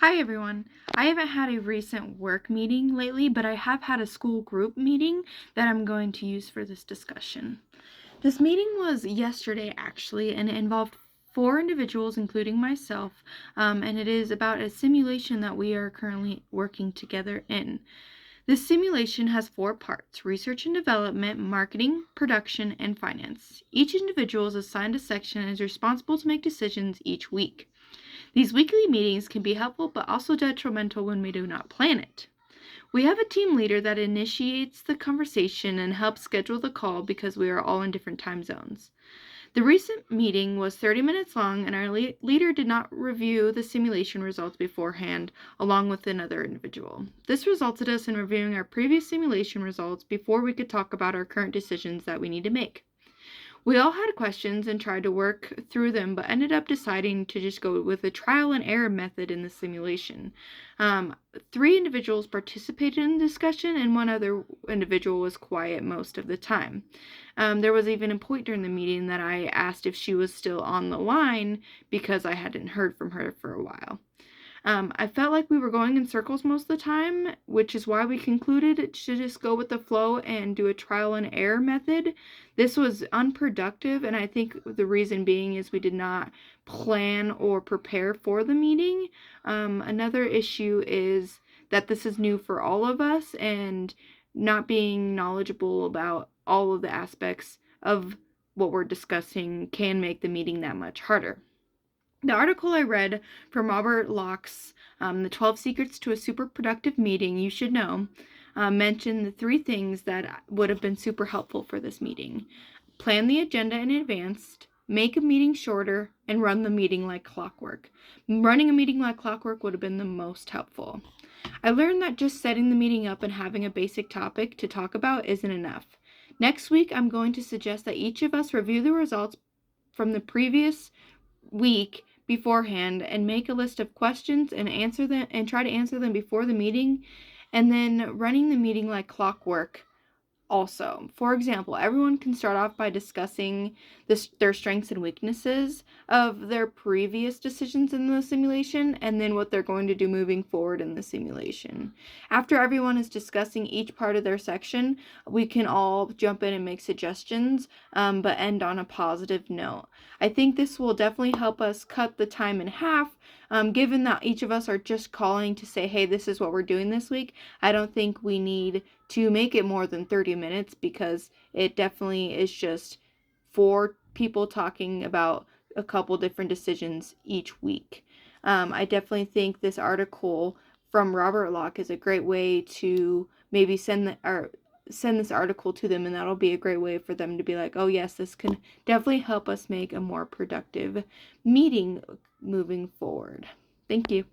Hi everyone. I haven't had a recent work meeting lately, but I have had a school group meeting that I'm going to use for this discussion. This meeting was yesterday actually, and it involved 4 individuals, including myself, and it is about a simulation that we are currently working together in. This simulation has 4 parts: research and development, marketing, production, and finance. Each individual is assigned a section and is responsible to make decisions each week. These weekly meetings can be helpful but also detrimental when we do not plan it. We have a team leader that initiates the conversation and helps schedule the call because we are all in different time zones. The recent meeting was 30 minutes long, and our leader did not review the simulation results beforehand along with another individual. This resulted us in reviewing our previous simulation results before we could talk about our current decisions that we need to make. We all had questions and tried to work through them, but ended up deciding to just go with a trial and error method in the simulation. 3 individuals participated in the discussion, and one other individual was quiet most of the time. There was even a point during the meeting that I asked if she was still on the line because I hadn't heard from her for a while. I felt like we were going in circles most of the time, which is why we concluded to just go with the flow and do a trial and error method. This was unproductive, and I think the reason being is we did not plan or prepare for the meeting. Another issue is that this is new for all of us, and not being knowledgeable about all of the aspects of what we're discussing can make the meeting that much harder. The article I read from Robert Locke's The 12 Secrets to a Super Productive Meeting You Should Know mentioned the 3 things that would have been super helpful for this meeting: plan the agenda in advance, make a meeting shorter, and run the meeting like clockwork. Running a meeting like clockwork would have been the most helpful. I learned that just setting the meeting up and having a basic topic to talk about isn't enough. Next week, I'm going to suggest that each of us review the results from the previous week beforehand and make a list of questions and answer them and try to answer them before the meeting, and then running the meeting like clockwork. Also, for example, everyone can start off by discussing their strengths and weaknesses of their previous decisions in the simulation, and then what they're going to do moving forward in the simulation. After everyone is discussing each part of their section, we can all jump in and make suggestions, but end on a positive note. I think this will definitely help us cut the time in half. Given that each of us are just calling to say, hey, this is what we're doing this week, I don't think we need to make it more than 30 minutes, because it definitely is just 4 people talking about a couple different decisions each week. I definitely think this article from Robert Locke is a great way to maybe send this article to them, and that'll be a great way for them to be like, oh yes, this can definitely help us make a more productive meeting moving forward. Thank you.